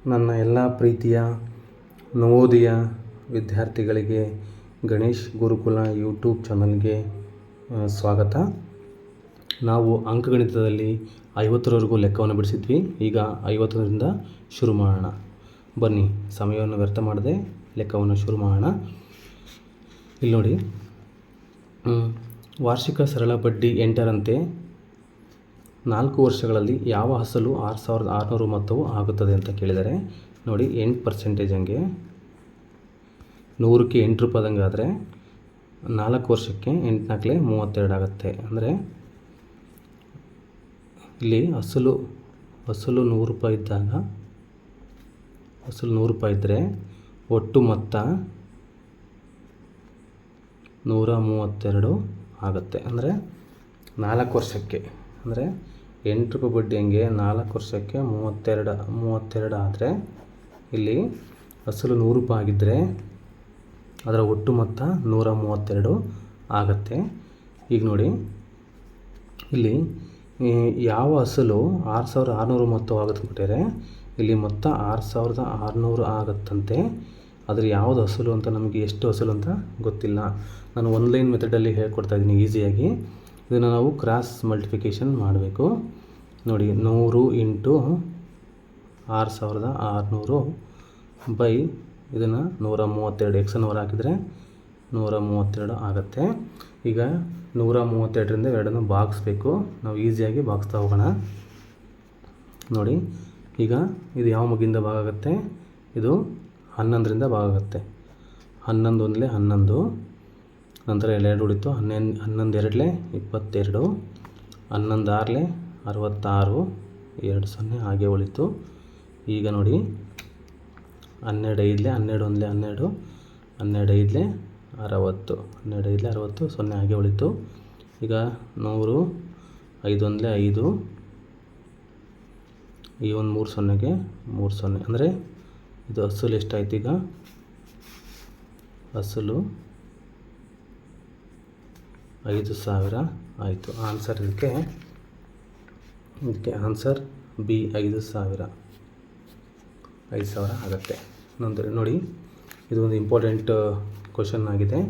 ನನ್ನ ಎಲ್ಲ ಪ್ರೀತಿಯ ನವೋದಯ ವಿದ್ಯಾರ್ಥಿಗಳಿಗೆ ಗಣೇಶ್ ಗುರುಕುಲ ಯೂಟ್ಯೂಬ್ ಚಾನಲ್ಗೆ ಸ್ವಾಗತ. ನಾವು ಅಂಕಗಣಿತದಲ್ಲಿ 50ರವರೆಗೂ ಲೆಕ್ಕವನ್ನು ಬಿಡಿಸಿದ್ವಿ. ಈಗ 50ರಿಂದ ಶುರು ಮಾಡೋಣ. ಬನ್ನಿ, ಸಮಯವನ್ನು ವ್ಯರ್ಥ ಮಾಡದೆ ಲೆಕ್ಕವನ್ನು ಶುರು ಮಾಡೋಣ. ಇಲ್ಲಿ ನೋಡಿ, ವಾರ್ಷಿಕ ಸರಳ ಬಡ್ಡಿ 8ರಂತೆ 4 ವರ್ಷಗಳಲ್ಲಿ ಯಾವ ಅಸಲು 6600 ಮೊತ್ತವು ಆಗುತ್ತದೆ ಅಂತ ಕೇಳಿದರೆ, ನೋಡಿ 8% ಹಂಗೆ 100ಕ್ಕೆ 8 ರೂಪಾಯಿದಂಗೆ ಆದರೆ 4 ವರ್ಷಕ್ಕೆ 8 4 32 ಆಗುತ್ತೆ. ಅಂದರೆ ಇಲ್ಲಿ ಅಸಲು 100 ರೂಪಾಯಿ ಇದ್ದಾಗ, ಅಸಲು 100 ರೂಪಾಯಿ ಇದ್ದರೆ ಒಟ್ಟು ಮೊತ್ತ 132 ಆಗುತ್ತೆ. ಅಂದರೆ 4 ವರ್ಷಕ್ಕೆ, ಅಂದರೆ 8 ರೂಪಾಯಿ ಬಡ್ಡಿ ಹಂಗೆ 4 ವರ್ಷಕ್ಕೆ 32 ಆದರೆ ಇಲ್ಲಿ ಅಸಲು 100 ರೂಪಾಯಿ ಆಗಿದ್ದರೆ ಅದರ ಒಟ್ಟು ಮೊತ್ತ 132 ಆಗುತ್ತೆ. ಈಗ ನೋಡಿ, ಇಲ್ಲಿ ಯಾವ ಅಸಲು 6600 ಮೊತ್ತವಾಗುತ್ತೆ ಕೊಟ್ಟಿದ್ದಾರೆ, ಇಲ್ಲಿ ಮೊತ್ತ 6600 ಆಗುತ್ತಂತೆ. ಆದರೆ ಯಾವುದು ಅಸಲು ಅಂತ ನಮಗೆ ಎಷ್ಟು ಅಸಲು ಅಂತ ಗೊತ್ತಿಲ್ಲ. ನಾನು ಆನ್ಲೈನ್ ಮೆಥಡಲ್ಲಿ ಹೇಳ್ಕೊಡ್ತಾ ಇದ್ದೀನಿ ಈಸಿಯಾಗಿ. ಇದನ್ನು ನಾವು ಕ್ರಾಸ್ ಮಲ್ಟಿಫಿಕೇಷನ್ ಮಾಡಬೇಕು. ನೋಡಿ, 100 ಇಂಟು 6600 ಬೈ ಇದನ್ನು 132 ಎಕ್ಸನ್ನು ಹೊರ ಹಾಕಿದರೆ 132 ಆಗುತ್ತೆ. ಈಗ 132ರಿಂದ ಎರಡನ್ನು ಭಾಗಿಸ್ಬೇಕು. ನಾವು ಈಸಿಯಾಗಿ ಭಾಗಿಸ್ತಾ ಹೋಗೋಣ. ನೋಡಿ, ಈಗ ಇದು ಯಾವ ಮಗಿಂದ ಭಾಗ ಆಗುತ್ತೆ? ಇದು 11ರಿಂದ ಭಾಗ ಆಗುತ್ತೆ. 11 ಒಂದಲೇ 11, ನಂತರ 2 ಉಳಿತು. 11 2 22, 11 6 66, 2 0 ಹಾಗೆ ಉಳಿತು. ಈಗ ನೋಡಿ, 12 5 12 1 12, 12 5 60, 12 5 60, 0 ಹಾಗೆ ಉಳಿತು. ಈಗ 100, 5 1 5, ಈ ಒಂದು 3 0ಗೆ 3 0. ಅಂದರೆ ಇದು ಅಸಲು ಎಷ್ಟಾಯ್ತು? ಈಗ ಅಸಲು 5000 ಆಯಿತು. ಆನ್ಸರ್ ಇದಕ್ಕೆ ಆನ್ಸರ್ ಬಿ, 5000 ಆಗುತ್ತೆ. ನಂತರ ನೋಡಿ, ಇದು ಒಂದು ಇಂಪಾರ್ಟೆಂಟ್ ಕ್ವಶನ್ ಆಗಿದೆ.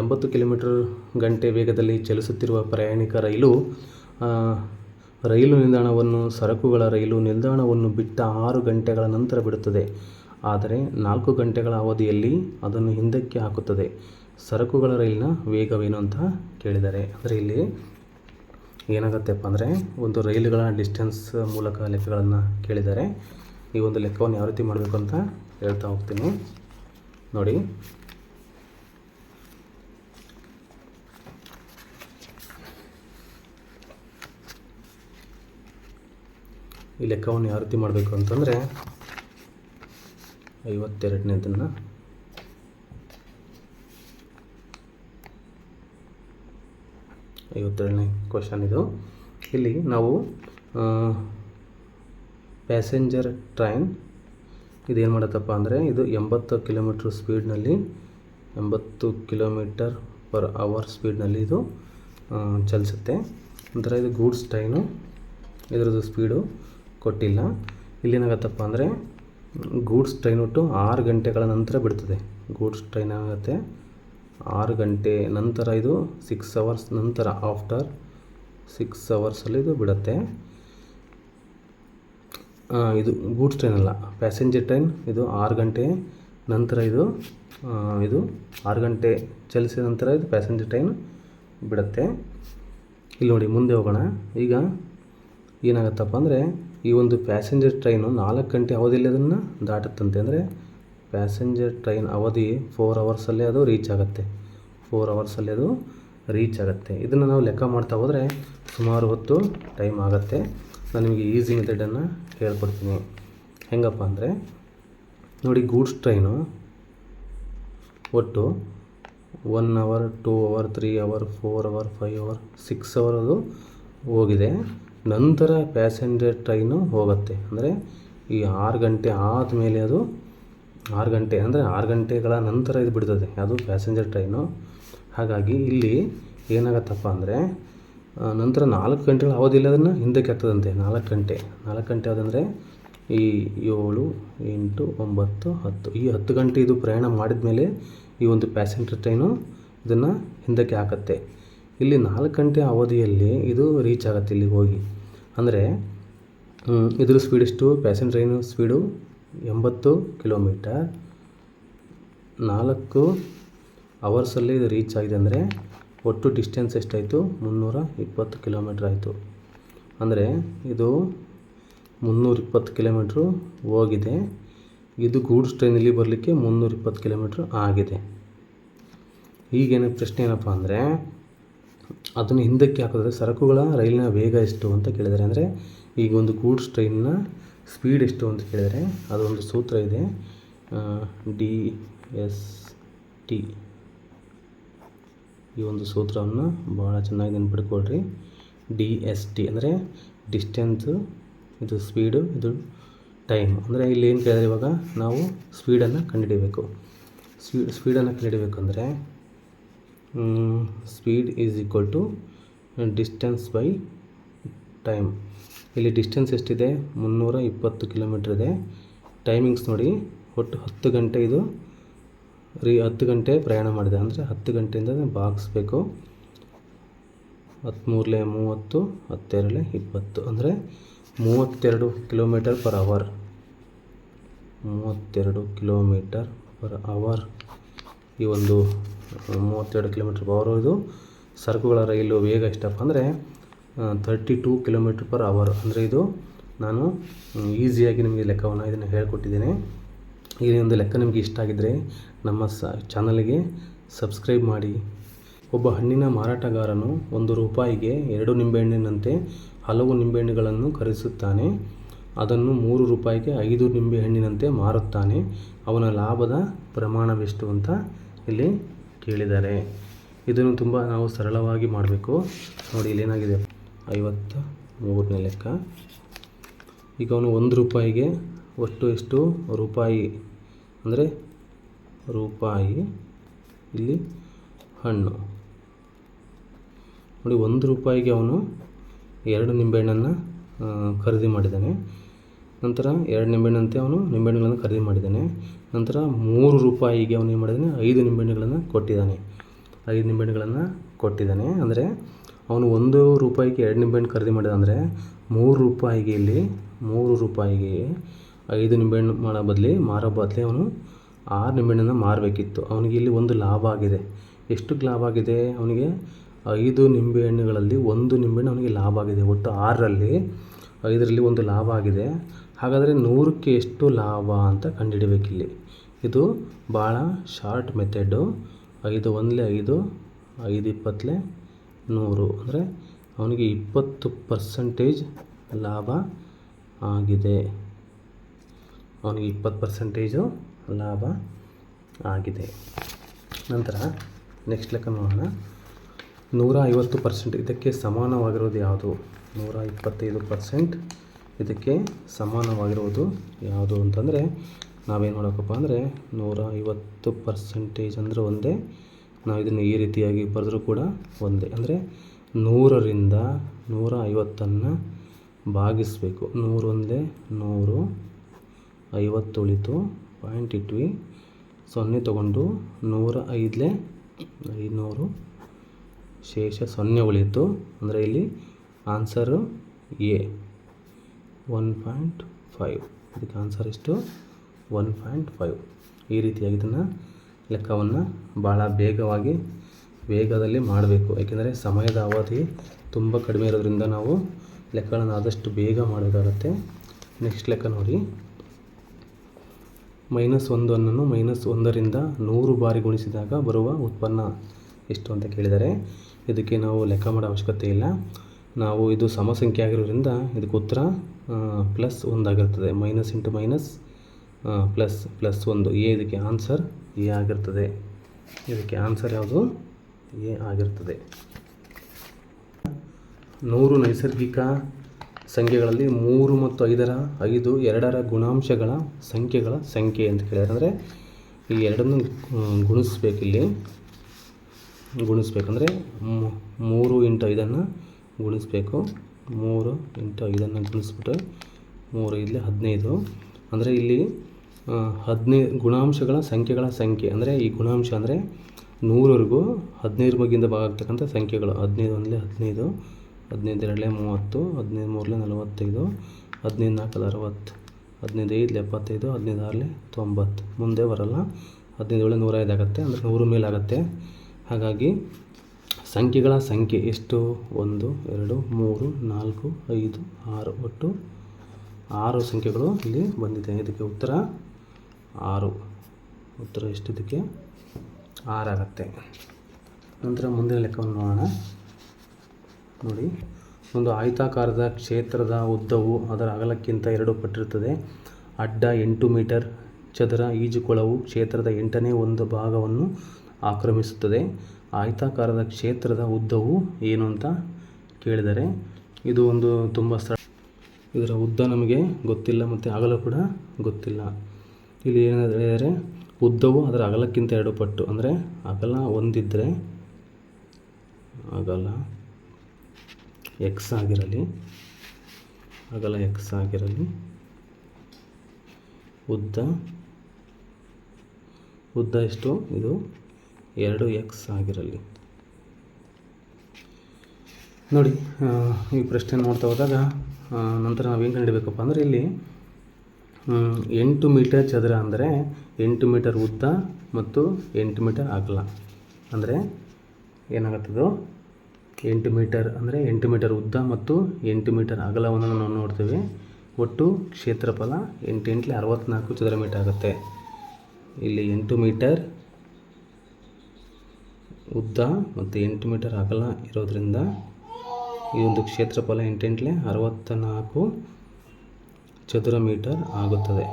80 ಕಿಲೋಮೀಟರ್ ಗಂಟೆ ವೇಗದಲ್ಲಿ ಚಲಿಸುತ್ತಿರುವ ಪ್ರಯಾಣಿಕ ರೈಲು ನಿಲ್ದಾಣವನ್ನು ಸರಕುಗಳ ರೈಲು ನಿಲ್ದಾಣವನ್ನು ಬಿಟ್ಟ 6 ಗಂಟೆಗಳ ನಂತರ ಬಿಡುತ್ತದೆ. ಆದರೆ 4 ಗಂಟೆಗಳ ಅವಧಿಯಲ್ಲಿ ಅದನ್ನು ಹಿಂದಕ್ಕೆ ಹಾಕುತ್ತದೆ. ಸರಕುಗಳ ರೈಲಿನ ವೇಗವೇನು ಅಂತ ಕೇಳಿದ್ದಾರೆ. ಅಂದರೆ ಇಲ್ಲಿ ಏನಾಗುತ್ತೆಪ್ಪ ಅಂದರೆ, ಒಂದು ರೈಲುಗಳ ಡಿಸ್ಟೆನ್ಸ್ ಮೂಲಕ ಲೆಕ್ಕಗಳನ್ನು ಕೇಳಿದ್ದಾರೆ. ಈ ಒಂದು ಲೆಕ್ಕವನ್ನು ಯಾವ ರೀತಿ ಮಾಡಬೇಕು ಅಂತ ಹೇಳ್ತಾ ಹೋಗ್ತೀನಿ. ನೋಡಿ, ಈ ಲೆಕ್ಕವನ್ನು ಯಾವ ರೀತಿ ಮಾಡಬೇಕು ಅಂತಂದರೆ, 52ನೇದನ್ನು ಕ್ವಶನ್ ಇದು. ಇಲ್ಲಿ ನಾವು ಪ್ಯಾಸೆಂಜರ್ ಟ್ರೈನ್ ಇದೇನು ಮಾಡುತ್ತಪ್ಪ ಅಂದರೆ, ಇದು 80 ಕಿಲೋಮೀಟ್ರ್ ಸ್ಪೀಡ್ನಲ್ಲಿ 80 km/h ಸ್ಪೀಡ್ನಲ್ಲಿ ಇದು ಚಲಿಸುತ್ತೆ. ನಂತರ ಇದು ಗೂಡ್ಸ್ ಟ್ರೈನು, ಇದರದ್ದು ಸ್ಪೀಡು ಕೊಟ್ಟಿಲ್ಲ. ಇಲ್ಲೇನಾಗತ್ತಪ್ಪ ಅಂದರೆ, ಗೂಡ್ಸ್ ಟ್ರೈನ್ ಒಟ್ಟು 6 ಗಂಟೆಗಳ ನಂತರ ಬಿಡ್ತದೆ. ಗೂಡ್ಸ್ ಟ್ರೈನ್ ಏನಾಗುತ್ತೆ, 6 ಗಂಟೆ ನಂತರ, ಇದು 6 hours ನಂತರ, ಆಫ್ಟರ್ 6 ಅವರ್ಸಲ್ಲಿ ಇದು ಬಿಡುತ್ತೆ. ಇದು ಗೂಡ್ಸ್ ಟ್ರೈನ್ ಅಲ್ಲ, ಪ್ಯಾಸೆಂಜರ್ ಟ್ರೈನ್. ಇದು 6 ಗಂಟೆ ನಂತರ ಇದು 6 ಗಂಟೆ ಚಲಿಸಿದ ನಂತರ ಇದು ಪ್ಯಾಸೆಂಜರ್ ಟ್ರೈನ್ ಬಿಡುತ್ತೆ. ಇಲ್ಲಿ ನೋಡಿ, ಮುಂದೆ ಹೋಗೋಣ. ಈಗ ಏನಾಗುತ್ತಪ್ಪ ಅಂದರೆ, ಈ ಒಂದು ಪ್ಯಾಸೆಂಜರ್ ಟ್ರೈನು 4 ಗಂಟೆ ಅವಧಿಯಲ್ಲಿ ಅದನ್ನು ದಾಟುತ್ತಂತೆ. ಅಂದರೆ ಪ್ಯಾಸೆಂಜರ್ ಟ್ರೈನ್ ಅವಧಿ 4 ಅವರ್ಸಲ್ಲೇ ಅದು ರೀಚ್ ಆಗುತ್ತೆ. 4 ಅವರ್ಸಲ್ಲಿ ಅದು ರೀಚ್ ಆಗುತ್ತೆ. ಇದನ್ನು ನಾವು ಲೆಕ್ಕ ಮಾಡ್ತಾ ಹೋದರೆ ಸುಮಾರು ಹೊತ್ತು ಟೈಮ್ ಆಗುತ್ತೆ. ನಾನು ನಿಮಗೆ ಈಸಿ ಮೆಥಡನ್ನು ಹೇಳ್ಕೊಡ್ತೀನಿ. ಹೆಂಗಪ್ಪ ಅಂದರೆ, ನೋಡಿ, ಗೂಡ್ಸ್ ಟ್ರೈನು ಒಟ್ಟು 1 hour 2 hour 3 hour 4 hour 5 hour 6 hour ಅದು ಹೋಗಿದೆ. ನಂತರ ಪ್ಯಾಸೆಂಜರ್ ಟ್ರೈನು ಹೋಗುತ್ತೆ. ಅಂದರೆ ಈ 6 ಗಂಟೆ ಆದಮೇಲೆ ಅದು 6 ಗಂಟೆ, ಅಂದರೆ 6 ಗಂಟೆಗಳ ನಂತರ ಇದು ಬಿಡ್ತದೆ, ಅದು ಪ್ಯಾಸೆಂಜರ್ ಟ್ರೈನು. ಹಾಗಾಗಿ ಇಲ್ಲಿ ಏನಾಗತ್ತಪ್ಪ ಅಂದರೆ, ನಂತರ 4 ಗಂಟೆಗಳ ಅವಧಿಯಲ್ಲಿ ಅದನ್ನು ಹಿಂದಕ್ಕೆ ಹಾಕ್ತದಂತೆ. 4 ಗಂಟೆ ಯಾವುದಂದರೆ ಈ 7, 8, 9, 10 ಈ 10 ಗಂಟೆ ಇದು ಪ್ರಯಾಣ ಮಾಡಿದ ಮೇಲೆ ಈ ಒಂದು ಪ್ಯಾಸೆಂಜರ್ ಟ್ರೈನು ಇದನ್ನು ಹಿಂದಕ್ಕೆ ಹಾಕುತ್ತೆ. ಇಲ್ಲಿ 4 ಗಂಟೆ ಅವಧಿಯಲ್ಲಿ ಇದು ರೀಚ್ ಆಗುತ್ತೆ ಇಲ್ಲಿಗೆ ಹೋಗಿ. ಅಂದರೆ ಇದ್ರ ಸ್ಪೀಡ್ ಎಷ್ಟು? Passenger train speed 80 kilometre. 4 ಅವರ್ಸಲ್ಲಿ ಇದು ರೀಚ್ ಆಗಿದೆ. ಅಂದರೆ ಒಟ್ಟು ಡಿಸ್ಟೆನ್ಸ್ ಎಷ್ಟಾಯಿತು? 320 ಕಿಲೋಮೀಟ್ರ್ ಆಯಿತು. ಅಂದರೆ ಇದು 320 ಕಿಲೋಮೀಟ್ರು ಹೋಗಿದೆ. ಇದು ಗೂಡ್ಸ್ ಟ್ರೈನ್ ಇಲ್ಲಿ ಬರಲಿಕ್ಕೆ 320 ಕಿಲೋಮೀಟ್ರ್ ಆಗಿದೆ. ಈಗೇನು ಪ್ರಶ್ನೆ ಏನಪ್ಪ ಅಂದರೆ, ಅದನ್ನು ಹಿಂದಕ್ಕೆ ಹಾಕಿದ್ರೆ ಸರಕುಗಳ ರೈಲಿನ ವೇಗ ಎಷ್ಟು ಅಂತ ಕೇಳಿದರೆ, ಅಂದರೆ ಈಗ ಒಂದು ಗೂಡ್ಸ್ ಟ್ರೈನ್ನ ಸ್ಪೀಡ್ ಎಷ್ಟು ಅಂತ ಕೇಳಿದರೆ ಅದೊಂದು ಸೂತ್ರ ಇದೆ, DST. ಈ ಒಂದು ಸೂತ್ರವನ್ನು ಭಾಳ ಚೆನ್ನಾಗಿ ನೆನ್ಪಿಟ್ಕೊಳ್ರಿ. DST ಅಂದರೆ ಡಿಸ್ಟೆನ್ಸು, ಇದು ಸ್ಪೀಡು, ಇದು ಟೈಮ್. ಅಂದರೆ ಇಲ್ಲಿ ಏನು ಕೇಳಿದ್ರೆ ಇವಾಗ ನಾವು ಸ್ಪೀಡನ್ನು ಕಂಡುಹಿಡಿಯಬೇಕು. ಸ್ಪೀಡನ್ನು ಕಂಡುಹಿಡಿಯಬೇಕಂದ್ರೆ speed is equal to distance by time. ಇಲ್ಲಿ ಡಿಸ್ಟೆನ್ಸ್ ಎಷ್ಟಿದೆ? 320 ಕಿಲೋಮೀಟ್ರ್ ಇದೆ. ಟೈಮಿಂಗ್ಸ್ ನೋಡಿ, ಒಟ್ಟು 10 ಗಂಟೆ ಇದು 10 ಗಂಟೆ ಪ್ರಯಾಣ ಮಾಡಿದೆ. ಅಂದರೆ 10 ಗಂಟೆಯಿಂದ ಭಾಗಿಸ್ಬೇಕು. 13 30, 12 20 ಅಂದರೆ 32 kilometre per hour. 32 kilometre per hour. ಈ ಒಂದು 32 ಕಿಲೋಮೀಟರ್ ಪರ್ ಅವರ್ ಇದು ಸರಕುಗಳ ರೈಲು ವೇಗ ಎಷ್ಟಪ್ಪ ಅಂದರೆ 32 ಕಿಲೋಮೀಟರ್ ಪರ್ ಅವರ್. ಅಂದರೆ ಇದು ನಾನು ಈಸಿಯಾಗಿ ನಿಮಗೆ ಲೆಕ್ಕವನ್ನು ಇದನ್ನು ಹೇಳ್ಕೊಟ್ಟಿದ್ದೇನೆ. ಈ ಒಂದು ಲೆಕ್ಕ ನಿಮಗೆ ಇಷ್ಟ ಆಗಿದ್ದರೆ ನಮ್ಮ ಚಾನಲ್ಗೆ ಸಬ್ಸ್ಕ್ರೈಬ್ ಮಾಡಿ. ಒಬ್ಬ ಹಣ್ಣಿನ ಮಾರಾಟಗಾರನು ₹1ಗೆ 2 ನಿಂಬೆಹಣ್ಣಿನಂತೆ ಹಲವು ನಿಂಬೆಹಣ್ಣುಗಳನ್ನು ಖರೀದಿಸುತ್ತಾನೆ. ಅದನ್ನು ₹3ಗೆ 5 ನಿಂಬೆಹಣ್ಣಿನಂತೆ ಮಾರುತ್ತಾನೆ. ಅವನ ಲಾಭದ ಪ್ರಮಾಣವೆಷ್ಟು ಅಂತ ಇಲ್ಲಿ ಕೇಳಿದ್ದಾರೆ. ಇದನ್ನು ತುಂಬ ನಾವು ಸರಳವಾಗಿ ಮಾಡಬೇಕು. ನೋಡಿ ಇಲ್ಲಿ ಏನಾಗಿದೆ, 53ನೇ ಲೆಕ್ಕ. ಈಗ ಅವನು ₹1ಗೆ ಒಟ್ಟು ಎಷ್ಟು ರೂಪಾಯಿ, ಅಂದರೆ ರೂಪಾಯಿ ಇಲ್ಲಿ ಹಣ್ಣು ನೋಡಿ, ₹1ಗೆ ಅವನು 2 ನಿಂಬೆಹಣ್ಣನ್ನು ಖರೀದಿ ಮಾಡಿದ್ದಾನೆ. ನಂತರ 2 ನಿಂಬೆಹಣ್ಣಂತೆ ಅವನು ನಿಂಬೆಹಣ್ಣುಗಳನ್ನು ಖರೀದಿ ಮಾಡಿದ್ದಾನೆ. ನಂತರ ₹3ಗೆ ಅವನು ಏನು ಮಾಡಿದ್ದಾನೆ? 5 ನಿಂಬೆಹಣ್ಣುಗಳನ್ನು ಕೊಟ್ಟಿದ್ದಾನೆ. 5 ನಿಂಬೆಹಣ್ಣುಗಳನ್ನು ಕೊಟ್ಟಿದ್ದಾನೆ. ಅಂದರೆ ಅವನು ₹1ಗೆ 2 ನಿಂಬೆಹಣ್ಣು ಖರೀದಿ ಮಾಡಿದ. ಅಂದರೆ ₹3ಗೆ ಇಲ್ಲಿ ₹3ಗೆ 5 ನಿಂಬೆಹಣ್ಣು ಮಾರೋ ಬದಲಿ ಅವನು 6 ನಿಂಬೆಹಣ್ಣನ್ನು ಮಾರಬೇಕಿತ್ತು. ಅವನಿಗೆ ಇಲ್ಲಿ ಒಂದು ಲಾಭ ಆಗಿದೆ. ಎಷ್ಟು ಲಾಭ ಆಗಿದೆ? ಅವನಿಗೆ 5 ನಿಂಬೆಹಣ್ಣುಗಳಲ್ಲಿ 1 ನಿಂಬೆಹಣ್ಣು ಅವನಿಗೆ ಲಾಭ ಆಗಿದೆ. ಒಟ್ಟು 6ರಲ್ಲಿ 5ರಲ್ಲಿ ಒಂದು ಲಾಭ ಆಗಿದೆ. ಹಾಗಾದರೆ 100ಕ್ಕೆ ಎಷ್ಟು ಲಾಭ ಅಂತ ಕಂಡುಹಿಡಬೇಕಿಲ್ಲಿ. ಇದು ಭಾಳ ಶಾರ್ಟ್ ಮೆಥಡು. 5 1 5, 5 20 100. ಅಂದರೆ ಅವನಿಗೆ 20% ಲಾಭ ಆಗಿದೆ. ಅವನಿಗೆ 20% ಲಾಭ ಆಗಿದೆ. ನಂತರ ನೆಕ್ಸ್ಟ್ ಲೆಕ್ಕ ನೋಡೋಣ. 150% ಇದಕ್ಕೆ ಸಮಾನವಾಗಿರೋದು ಯಾವುದು? 125% ಇದಕ್ಕೆ ಸಮಾನವಾಗಿರುವುದು ಯಾವುದು ಅಂತಂದರೆ ನಾವೇನು ಮಾಡಬೇಕಪ್ಪ ಅಂದರೆ 150% ಅಂದರೆ ಒಂದೇ. ನಾವು ಇದನ್ನು ಈ ರೀತಿಯಾಗಿ ಬರೆದರೂ ಕೂಡ ಒಂದೇ. ಅಂದರೆ 100ರಿಂದ 150 ಭಾಗಿಸಬೇಕು. 100 1 100, 50 ಉಳಿತು, ಪಾಯಿಂಟ್ ಇಟ್ವಿ, 0 ತೊಗೊಂಡು 105 500, ಶೇಷ 0 ಉಳಿಯಿತು. ಅಂದರೆ ಇಲ್ಲಿ ಆನ್ಸರು ಎ 1.5. ಇದಕ್ಕೆ ಆನ್ಸರ್ ಎಷ್ಟು? 1.5. ಈ ರೀತಿಯಾಗಿ ಇದನ್ನು ಲೆಕ್ಕವನ್ನು ಭಾಳ ವೇಗದಲ್ಲಿ ಮಾಡಬೇಕು. ಏಕೆಂದರೆ ಸಮಯದ ಅವಧಿ ತುಂಬ ಕಡಿಮೆ ಇರೋದ್ರಿಂದ ನಾವು ಲೆಕ್ಕಗಳನ್ನು ಆದಷ್ಟು ಬೇಗ ಮಾಡಬೇಕಾಗತ್ತೆ. ನೆಕ್ಸ್ಟ್ ಲೆಕ್ಕ ನೋಡಿ. -1 ಅನ್ನು -1ರಿಂದ 100 ಬಾರಿ ಗುಣಿಸಿದಾಗ ಬರುವ ಉತ್ಪನ್ನ ಎಷ್ಟು ಅಂತ ಕೇಳಿದರೆ ಇದಕ್ಕೆ ನಾವು ಲೆಕ್ಕ ಮಾಡೋ ಅವಶ್ಯಕತೆ ಇಲ್ಲ. ನಾವು ಇದು ಸಮಸಂಖ್ಯೆ ಆಗಿರೋದ್ರಿಂದ ಇದಕ್ಕೆ ಉತ್ತರ +1 ಆಗಿರ್ತದೆ. Minus into minus +1. ಇದಕ್ಕೆ ಆನ್ಸರ್ ಎ ಆಗಿರ್ತದೆ. ಇದಕ್ಕೆ ಆನ್ಸರ್ ಯಾವುದು? ಎ ಆಗಿರ್ತದೆ. 100 ನೈಸರ್ಗಿಕ ಸಂಖ್ಯೆಗಳಲ್ಲಿ 3 ಮತ್ತು 5 ಎರಡರ ಗುಣಾಂಶಗಳ ಸಂಖ್ಯೆಗಳ ಸಂಖ್ಯೆ ಅಂತ ಕೇಳಿದರೆ, ಅಂದರೆ ಈ ಎರಡನ್ನು ಗುಣಿಸ್ಬೇಕಿಲ್ಲಿ. ಗುಣಿಸ್ಬೇಕಂದ್ರೆ 3 × 5 ಗುಣಿಸ್ಬೇಕು. 3 × 5 ಗುಣಿಸ್ಬಿಟ್ರೆ 3 ಇಲ್ಲಿ 15. ಅಂದರೆ ಇಲ್ಲಿ 15 ಗುಣಾಂಶಗಳ ಸಂಖ್ಯೆಗಳ ಸಂಖ್ಯೆ. ಅಂದರೆ ಈ ಗುಣಾಂಶ ಅಂದರೆ 100ವರೆಗೂ 15 ಬಗ್ಗಿಂದ ಭಾಗ ಆಗ್ತಕ್ಕಂಥ ಸಂಖ್ಯೆಗಳು. 15 ಒಂದಲೇ 15, 15 ಎರಡಲೇ 30, 15 ಮೂರಲೇ 45, 15 ನಾಲ್ಕಲೇ 60, 15 ಐದಲೇ 75, 15 ಆರಲೇ 90. ಮುಂದೆ ಬರಲ್ಲ. 15 ಏಳಲೇ 105 ಆಗುತ್ತೆ. ಅಂದರೆ 100 ಮೇಲೆ ಆಗುತ್ತೆ. ಹಾಗಾಗಿ ಸಂಖ್ಯೆಗಳ ಸಂಖ್ಯೆ ಎಷ್ಟು? 1 2 3 4 5 6, ಒಟ್ಟು 6 ಸಂಖ್ಯೆಗಳು ಇಲ್ಲಿ ಬಂದಿದೆ. ಇದಕ್ಕೆ ಉತ್ತರ 6. ಉತ್ತರ ಎಷ್ಟು? ಇದಕ್ಕೆ 6 ಆಗುತ್ತೆ. ನಂತರ ಮುಂದಿನ ಲೆಕ್ಕವನ್ನು ನೋಡೋಣ. ನೋಡಿ, ಒಂದು ಆಯತಾಕಾರದ ಕ್ಷೇತ್ರದ ಉದ್ದವು ಅದರ ಅಗಲಕ್ಕಿಂತ 2 ಪಟ್ಟಿರುತ್ತದೆ. ಅಡ್ಡ 8 ಮೀಟರ್ ಚದರ ಈಜುಕೊಳವು ಕ್ಷೇತ್ರದ 8ನೇ ಒಂದು ಭಾಗವನ್ನು ಆಕ್ರಮಿಸುತ್ತದೆ. ಆಯತಾಕಾರದ ಕ್ಷೇತ್ರದ ಉದ್ದವು ಏನು ಅಂತ ಕೇಳಿದರೆ, ಇದು ಒಂದು ತುಂಬ ಇದರ ಉದ್ದ ನಮಗೆ ಗೊತ್ತಿಲ್ಲ ಮತ್ತು ಅಗಲ ಕೂಡ ಗೊತ್ತಿಲ್ಲ. ಇಲ್ಲಿ ಏನಾದರೂ ಹೇಳಿದರೆ ಉದ್ದವು ಅದರ ಅಗಲಕ್ಕಿಂತ 2 ಪಟ್ಟು. ಅಂದರೆ ಅಗಲ ಒಂದಿದ್ದರೆ ಅಗಲ ಎಕ್ಸ್ ಆಗಿರಲಿ, ಅಗಲ ಎಕ್ಸ್ ಆಗಿರಲಿ, ಉದ್ದ ಎಷ್ಟು? ಇದು 2x ಆಗಿರಲಿ. ನೋಡಿ, ಈ ಪ್ರಶ್ನೆ ನೋಡ್ತಾ ಹೋದಾಗ ನಂತರ ನಾವೇನು ಕಂಡುಹಿಡಬೇಕಪ್ಪ ಅಂದರೆ, ಇಲ್ಲಿ 8 ಮೀಟರ್ ಚದರ ಅಂದರೆ 8 ಮೀಟರ್ ಉದ್ದ ಮತ್ತು 8 ಮೀಟರ್ ಅಗಲ. ಅಂದರೆ ಏನಾಗುತ್ತದೋ 8 ಮೀಟರ್ ಅಂದರೆ 8 ಮೀಟರ್ ಉದ್ದ ಮತ್ತು 8 ಮೀಟರ್ ಅಗಲವನ್ನು ನಾವು ನೋಡ್ತೇವೆ. ಒಟ್ಟು ಕ್ಷೇತ್ರಫಲ 8 8 64 ಚದರ ಮೀಟರ್ ಆಗುತ್ತೆ. ಇಲ್ಲಿ 8 ಮೀಟರ್ ಉದ್ದ ಮತ್ತು 8 ಮೀಟರ್ ಅಗಲ ಇರೋದರಿಂದ ಈ ಒಂದು ಕ್ಷೇತ್ರಫಲ 8 8 64 ಚದುರ ಮೀಟರ್ ಆಗುತ್ತದೆ.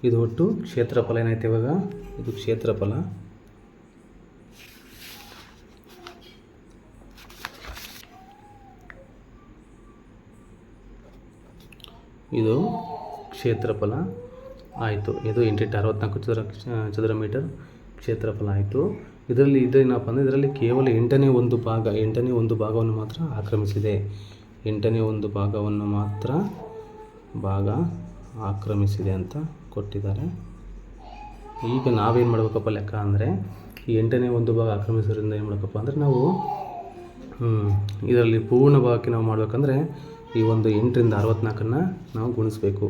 ಇದು ಒಟ್ಟು ಕ್ಷೇತ್ರಫಲ ಏನಾಯ್ತು ಇವಾಗ? ಇದು ಕ್ಷೇತ್ರಫಲ. ಇದು ಕ್ಷೇತ್ರಫಲ ಆಯಿತು. ಇದು 8 8 64 ಚದರ ಮೀಟರ್ ಕ್ಷೇತ್ರಫಲ ಆಯಿತು. ಇದರಲ್ಲಿ ಇದೇನಪ್ಪ ಅಂದರೆ, ಇದರಲ್ಲಿ ಕೇವಲ 8ನೇ ಒಂದು ಭಾಗವನ್ನು ಮಾತ್ರ ಆಕ್ರಮಿಸಿದೆ. 8ನೇ ಒಂದು ಭಾಗವನ್ನು ಮಾತ್ರ ಆಕ್ರಮಿಸಿದೆ ಅಂತ ಕೊಟ್ಟಿದ್ದಾರೆ. ಈಗ ನಾವೇನು ಮಾಡಬೇಕಪ್ಪ ಲೆಕ್ಕ ಅಂದರೆ, ಈ 8ನೇ ಒಂದು ಭಾಗ ಆಕ್ರಮಿಸೋದ್ರಿಂದ ಏನು ಮಾಡಬೇಕಪ್ಪ ಅಂದರೆ, ನಾವು ಇದರಲ್ಲಿ ಪೂರ್ಣ ಭಾಗಕ್ಕೆ ನಾವು ಮಾಡಬೇಕಂದ್ರೆ ಈ ಒಂದು 8 ರಿಂದ 64 ನಾವು ಗುಣಿಸಬೇಕು.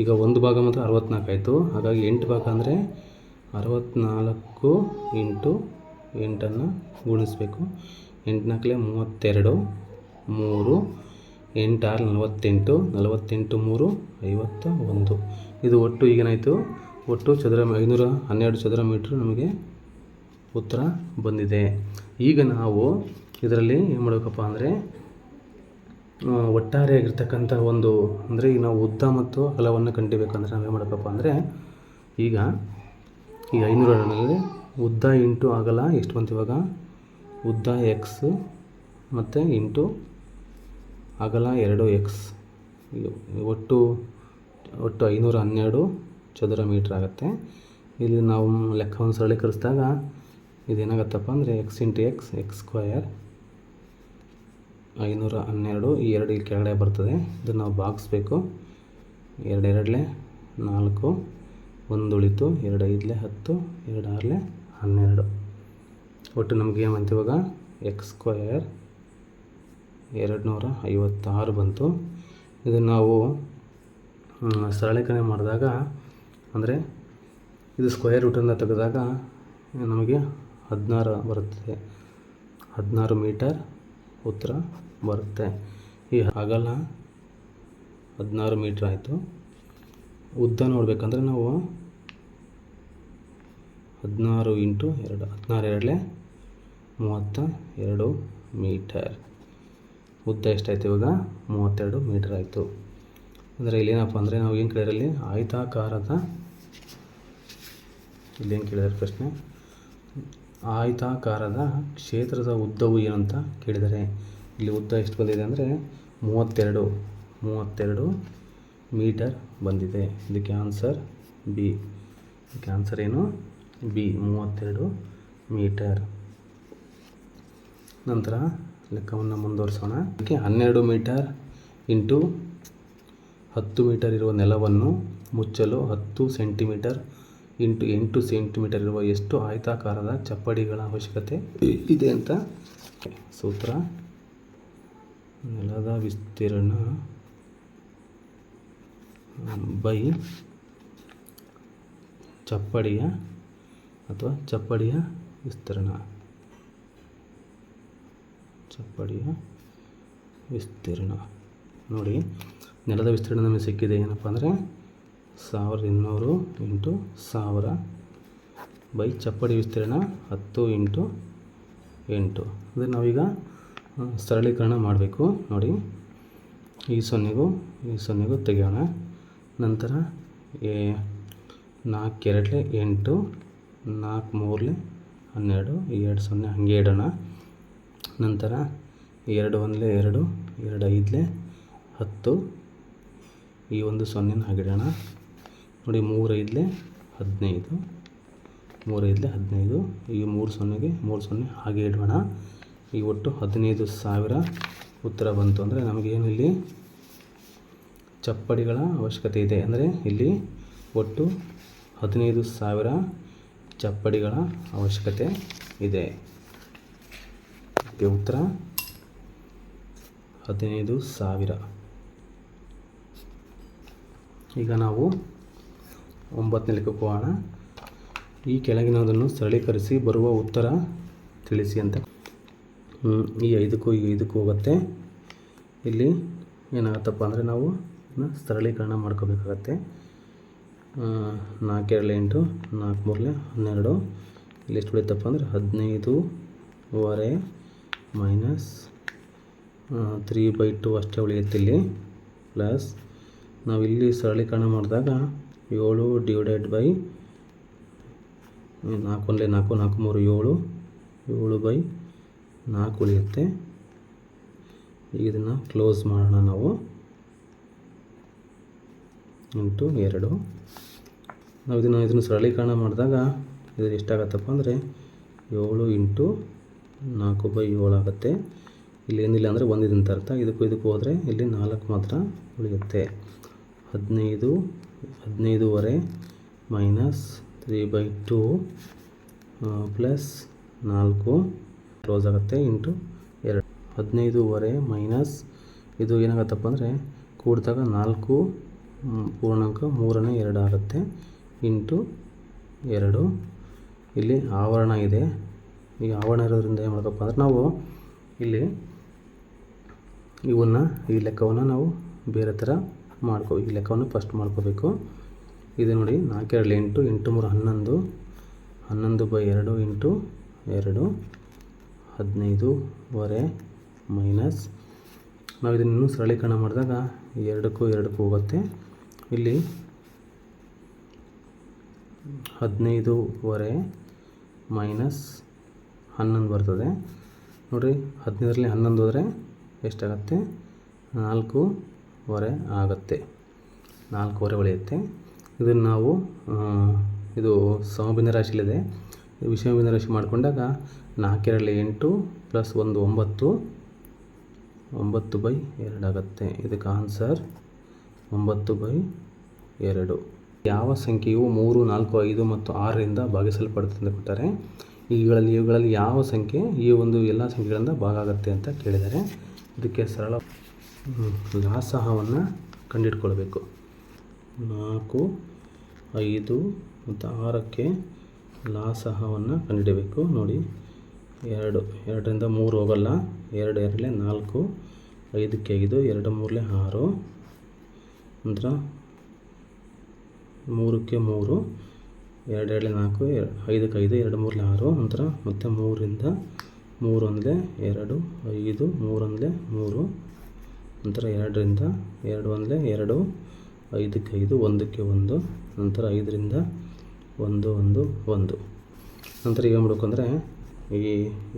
ಈಗ ಒಂದು ಭಾಗ ಮಾತ್ರ 64 ಆಯಿತು. ಹಾಗಾಗಿ 8 ಭಾಗ ಅಂದರೆ 64 ಇಂಟು 8 ಗುಣಿಸಬೇಕು. 8 ನಾಲ್ಕಲೇ 32, 3, 8 6 48, 48 3 51. ಇದು ಒಟ್ಟು ಈಗೇನಾಯಿತು? ಒಟ್ಟು 512 ಚದರ ಮೀಟ್ರ್ ನಮಗೆ ಉತ್ತರ ಬಂದಿದೆ. ಈಗ ನಾವು ಇದರಲ್ಲಿ ಏನು ಮಾಡಬೇಕಪ್ಪ ಅಂದರೆ, ಒಟ್ಟಾರೆಯಾಗಿರ್ತಕ್ಕಂಥ ಒಂದು ಅಂದರೆ ಈಗ ನಾವು ಉದ್ದ ಮತ್ತು ಅಗಲವನ್ನು ಕಂಡಿಬೇಕಂದ್ರೆ ನಾವೇನು ಮಾಡಬೇಕಪ್ಪ ಅಂದರೆ, ಈಗ 512ರಲ್ಲಿ ಉದ್ದ ಇಂಟು ಅಗಲ ಎಷ್ಟು ಬಂತು ಇವಾಗ? ಉದ್ದ ಎಕ್ಸ್ ಮತ್ತು ಇಂಟು ಅಗಲ 2x. ಒಟ್ಟು 512 ಚದರ ಮೀಟ್ರ್ ಆಗುತ್ತೆ. ಇಲ್ಲಿ ನಾವು ಲೆಕ್ಕವನ್ನು ಸರಳೀಕರಿಸಿದಾಗ ಇದೇನಾಗತ್ತಪ್ಪ ಅಂದರೆ, ಎಕ್ಸ್ ಇಂಟು ಎಕ್ಸ್ ಸ್ಕ್ವಯರ್ 512. ಈ 2 ಇಲ್ಲಿ ಕೆಳಗಡೆ ಬರ್ತದೆ. ಇದನ್ನು ನಾವು ಭಾಗಿಸ್ಬೇಕು. 2 2 4, 1 ಉಳಿತು, 2 5 10, 2 6 12. ಒಟ್ಟು ನಮಗೆ ಏನು ಬಂತು ಇವಾಗ? ಎಕ್ಸ್ ಸ್ಕ್ವಯರ್ 256 ಬಂತು. ಇದನ್ನು ನಾವು ಸರಳೀಕರಣ ಮಾಡಿದಾಗ ಅಂದರೆ ಇದು ಸ್ಕ್ವಯರ್ ರೂಟನ್ನು ತೆಗೆದಾಗ ನಮಗೆ 16 ಬರುತ್ತದೆ. 16 ಮೀಟರ್ ಉತ್ತರ ಬರುತ್ತೆ. ಈ ಅಗಲ 16 ಮೀಟ್ರ್ ಆಯಿತು. ಉದ್ದ ನೋಡಬೇಕಂದ್ರೆ ನಾವು 16 ಇಂಟು 2, 16 2 32 ಮೀಟರ್. ಉದ್ದ ಎಷ್ಟಾಯಿತು ಇವಾಗ? 32 ಮೀಟರ್ ಆಯಿತು. ಅಂದರೆ ಇಲ್ಲೇನಪ್ಪ ಅಂದರೆ, ನಾವು ಏನು ಕೇಳಿದ್ರಲ್ಲಿ ಆಯತಾಕಾರದ, ಇಲ್ಲೇನು ಕೇಳಿದಾರೆ ಪ್ರಶ್ನೆ, ಆಯತಾಕಾರದ ಕ್ಷೇತ್ರದ ಉದ್ದವು ಏನಂತ ಕೇಳಿದ್ದಾರೆ. ಇಲ್ಲಿ ಉದ್ದ ಎಷ್ಟು ಬಂದಿದೆ ಅಂದರೆ 32 ಮೀಟರ್ ಬಂದಿದೆ. ಇದಕ್ಕೆ ಆನ್ಸರ್ ಬಿ. ಇದಕ್ಕೆ ಆನ್ಸರ್ ಏನು? B, 32 metre. ನಂತರ ಲೆಕ್ಕವನ್ನು ಮುಂದುವರಿಸೋಣ. ಇದಕ್ಕೆ 12 ಮೀಟರ್ ಇಂಟು 10 ಮೀಟರ್ ಇರುವ ನೆಲವನ್ನು ಮುಚ್ಚಲು 10 ಸೆಂಟಿಮೀಟರ್ ಇಂಟು 8 ಸೆಂಟಿಮೀಟರ್ ಇರುವ ಎಷ್ಟು ಆಯತಾಕಾರದ ಚಪ್ಪಡಿಗಳ ಅವಶ್ಯಕತೆ ಇದೆ ಅಂತ ಸೂತ್ರ. ನೆಲದ ವಿಸ್ತೀರ್ಣ ಬೈ ಚಪ್ಪಡಿಯ ಅಥವಾ ಚಪ್ಪಡಿಯ ವಿಸ್ತೀರ್ಣ. ನೋಡಿ, ನೆಲದ ವಿಸ್ತೀರ್ಣ ನಮಗೆ ಸಿಕ್ಕಿದೆ. ಏನಪ್ಪ ಅಂದರೆ 1200 ಇಂಟು 1000 ಬೈ ಚಪ್ಪಡಿ ವಿಸ್ತೀರ್ಣ 10 ಇಂಟು 8. ಅದನ್ನು ನಾವೀಗ ಸರಳೀಕರಣ ಮಾಡಬೇಕು. ನೋಡಿ, ಈ ಸೊನ್ನೆಗೂ ತೆಗೆಯೋಣ. ನಂತರ 4 2 8, 4 3 12, 2 0 ಹಾಗೆ ಇಡೋಣ. ನಂತರ 2 1 2, 2 5 10, ಈ ಒಂದು ಸೊನ್ನೆನ ಹಾಗಿಡೋಣ. ನೋಡಿ, 3 5 15, 3 5 15, ಈ 3 ಸೊನ್ನೆಗೆ 3 ಸೊನ್ನೆ ಹಾಗೆ ಇಡೋಣ. ಈ ಒಟ್ಟು 15,000 ಉತ್ತರ ಬಂತು. ಅಂದರೆ ನಮಗೇನು ಇಲ್ಲಿ ಚಪ್ಪಡಿಗಳ ಅವಶ್ಯಕತೆ ಇದೆ. ಅಂದರೆ ಇಲ್ಲಿ ಒಟ್ಟು 15,000 ಚಪ್ಪಡಿಗಳ ಅವಶ್ಯಕತೆ ಇದೆ. ಇದಕ್ಕೆ ಉತ್ತರ 15,000. ಈಗ ನಾವು 9ನೇ ಲೆಕ್ಕಕ್ಕೆ ಹೋಗೋಣ. ಈ ಕೆಳಗಿನದನ್ನು ಸರಳೀಕರಿಸಿ ಬರುವ ಉತ್ತರ ತಿಳಿಸಿ ಅಂತ. ಈ 5ಕ್ಕೂ ಈ 5ಕ್ಕೂ ಹೋಗುತ್ತೆ. ಇಲ್ಲಿ ಏನಾಗುತ್ತಪ್ಪ ಅಂದರೆ ನಾವು ಸರಳೀಕರಣ ಮಾಡ್ಕೋಬೇಕಾಗತ್ತೆ. 4 2 8, 4 3 12, ಇಲ್ಲಿ ಎಷ್ಟು ಉಳಿತಪ್ಪ ಅಂದರೆ 15.5 ಮೈನಸ್ 3/2 ಅಷ್ಟೇ ಉಳಿಯುತ್ತೆ ಇಲ್ಲಿ. ಪ್ಲಸ್ ನಾವಿಲ್ಲಿ ಸರಳೀಕರಣ ಮಾಡಿದಾಗ 7 ಡಿವೈಡೆಡ್ ಬೈ 4 1 4, 4 3 7/4 ಉಳಿಯುತ್ತೆ. ಈಗ ಇದನ್ನು ಕ್ಲೋಸ್ ಮಾಡೋಣ ನಾವು. ಇಂಟು 2. ನಾವು ಇದನ್ನು ಸರಳೀಕರಣ ಮಾಡಿದಾಗ ಇದು ಎಷ್ಟಾಗತ್ತಪ್ಪ ಅಂದರೆ 7 ಇಂಟು 4/7 ಆಗುತ್ತೆ. ಇಲ್ಲಿ ಏನಿಲ್ಲ ಅಂದರೆ 1 ಇದೆ ಅಂತ ಅರ್ಥ. ಇದಕ್ಕೂ ಹೋದರೆ ಇಲ್ಲಿ 4 ಮಾತ್ರ ಉಳಿಯುತ್ತೆ. 15.5 ಮೈನಸ್ 3/2 ಪ್ಲಸ್ 4 ಕ್ಲೋಸ್ ಆಗುತ್ತೆ ಇಂಟು 2. 15.5 ಮೈನಸ್ ಇದು ಏನಾಗುತ್ತಪ್ಪ ಅಂದರೆ ಕೂಡಿದಾಗ 4 ಪೂರ್ಣಾಂಕ 3ನೇ 2 ಆಗುತ್ತೆ ಇಂಟು 2. ಇಲ್ಲಿ ಆವರಣ ಇದೆ. ಈಗ ಆವರಣ ಇರೋದ್ರಿಂದ ಏನು ಮಾಡಬೇಕಪ್ಪ ಅಂದರೆ ನಾವು ಇಲ್ಲಿ ಈ ಲೆಕ್ಕವನ್ನು ನಾವು ಬೇರೆ ಥರ ಈ ಲೆಕ್ಕವನ್ನು ಫಸ್ಟ್ ಮಾಡ್ಕೋಬೇಕು. ಇದು ನೋಡಿ, 4 2 8, 8 3 11, 11/2 ಇಂಟು 2, 15.5 ಮೈನಸ್ ನಾವು ಇದನ್ನು ಸರಳೀಕರಣ ಮಾಡಿದಾಗ 2ಕ್ಕೂ ಹೋಗುತ್ತೆ. ಇಲ್ಲಿ 15.5 ಮೈನಸ್ 11 ಬರ್ತದೆ. ನೋಡಿರಿ, 15ರಲ್ಲಿ 11 ಹೋದರೆ ಎಷ್ಟಾಗುತ್ತೆ? 4.25 ಆಗುತ್ತೆ. 4.25 ಉಳಿಯುತ್ತೆ. ಇದನ್ನು ನಾವು ಇದು ಸಮಭಿನ್ನ ರಾಶಿಯಲ್ಲಿದೆ. ವಿಷಮಭಿನ್ನ ರಾಶಿ ಮಾಡಿಕೊಂಡಾಗ 4 2 8 ಪ್ಲಸ್ 1 9, 9/2 ಆಗುತ್ತೆ. ಇದಕ್ಕೆ ಆನ್ಸರ್ 9/2. ಯಾವ ಸಂಖ್ಯೆಯು 3 4 5 ಮತ್ತು 6ರಿಂದ ಭಾಗಿಸಲ್ಪಡುತ್ತದೆ ಅಂತ ಕೊಟ್ಟಾರೆ. ಇವುಗಳಲ್ಲಿ ಯಾವ ಸಂಖ್ಯೆ ಈ ಒಂದು ಎಲ್ಲ ಸಂಖ್ಯೆಗಳಿಂದ ಭಾಗ ಆಗುತ್ತೆ ಅಂತ ಕೇಳಿದ್ದಾರೆ. ಇದಕ್ಕೆ ಸರಳ ಲಾಸಹವನ್ನು ಕಂಡುಹಿಡ್ಕೊಳ್ಬೇಕು. 4 5 ಮತ್ತು 6ಕ್ಕೆ ಲಾಸಹವನ್ನು ಕಂಡುಹಿಡಬೇಕು. ನೋಡಿ, 2ರಿಂದ 3 ಹೋಗಲ್ಲ. 2 2 4, 5ಕ್ಕೆ 5, 2 3 6, ನಂತರ 3ಕ್ಕೆ 3, 2 2 4, 5ಕ್ಕೆ 5, 2 3 6, ನಂತರ ಮತ್ತೆ 3ರಿಂದ 3 1 2, 5, 3 1 3, ನಂತರ 2ರಿಂದ 2 1 2, 5ಕ್ಕೆ 5, 1ಕ್ಕೆ 1, ನಂತರ 5ರಿಂದ 1 1 1. ನಂತರ ಈಗ ಮಾಡ್ಬೇಕಂದ್ರೆ ಈ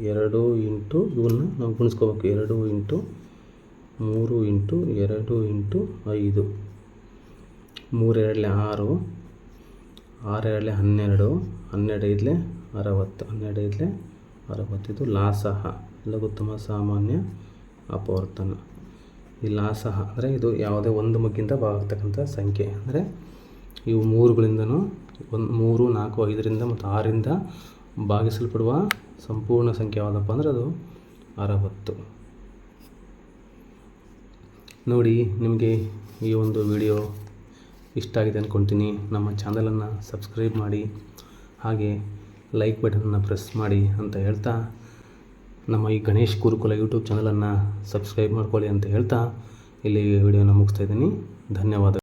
2 ಇಂಟು ಇವನ್ನ ನಾವು ಗುಣಿಸ್ಕೋಬೇಕು. 2 ಇಂಟು 3 ಇಂಟು 2 ಇಂಟು 5, 3 2 6, 6 2 12, 12 5 60, 12 5 60. ಇದು ಲಾಸಹ, ಲಘುತ್ತಮ ಸಾಮಾನ್ಯ ಅಪವರ್ತನ. ಈ ಲಾಸಹ ಅಂದರೆ ಇದು ಯಾವುದೇ ಒಂದು ಮಗ್ಗಿಂದ ಭಾಗ ಸಂಖ್ಯೆ. ಅಂದರೆ ಇವು 3ಗಳಿಂದನೂ 1 3 4 5ರಿಂದ ಮತ್ತು 6ರಿಂದ ಭಾಗಿಸಲ್ಪಡುವ ಸಂಪೂರ್ಣ ಸಂಖ್ಯೆ ಯಾವುದಪ್ಪ ಅಂದರೆ ಅದು 60. ನೋಡಿ, ನಿಮಗೆ ಈ ಒಂದು ವಿಡಿಯೋ ಇಷ್ಟ ಆಗಿದೆ ಅಂದ್ಕೊಳ್ತೀನಿ. ನಮ್ಮ ಚಾನಲನ್ನು ಸಬ್ಸ್ಕ್ರೈಬ್ ಮಾಡಿ, ಹಾಗೆ ಲೈಕ್ ಬಟನನ್ನು ಪ್ರೆಸ್ ಮಾಡಿ ಅಂತ ಹೇಳ್ತಾ, ನಮ್ಮ ಈ ಗಣೇಶ್ ಗುರುಕುಲ ಯೂಟ್ಯೂಬ್ ಚಾನಲನ್ನು ಸಬ್ಸ್ಕ್ರೈಬ್ ಮಾಡ್ಕೊಳ್ಳಿ ಅಂತ ಹೇಳ್ತಾ ಇಲ್ಲಿ ವಿಡಿಯೋನ ಮುಗಿಸ್ತಾ ಇದ್ದೀನಿ. ಧನ್ಯವಾದ.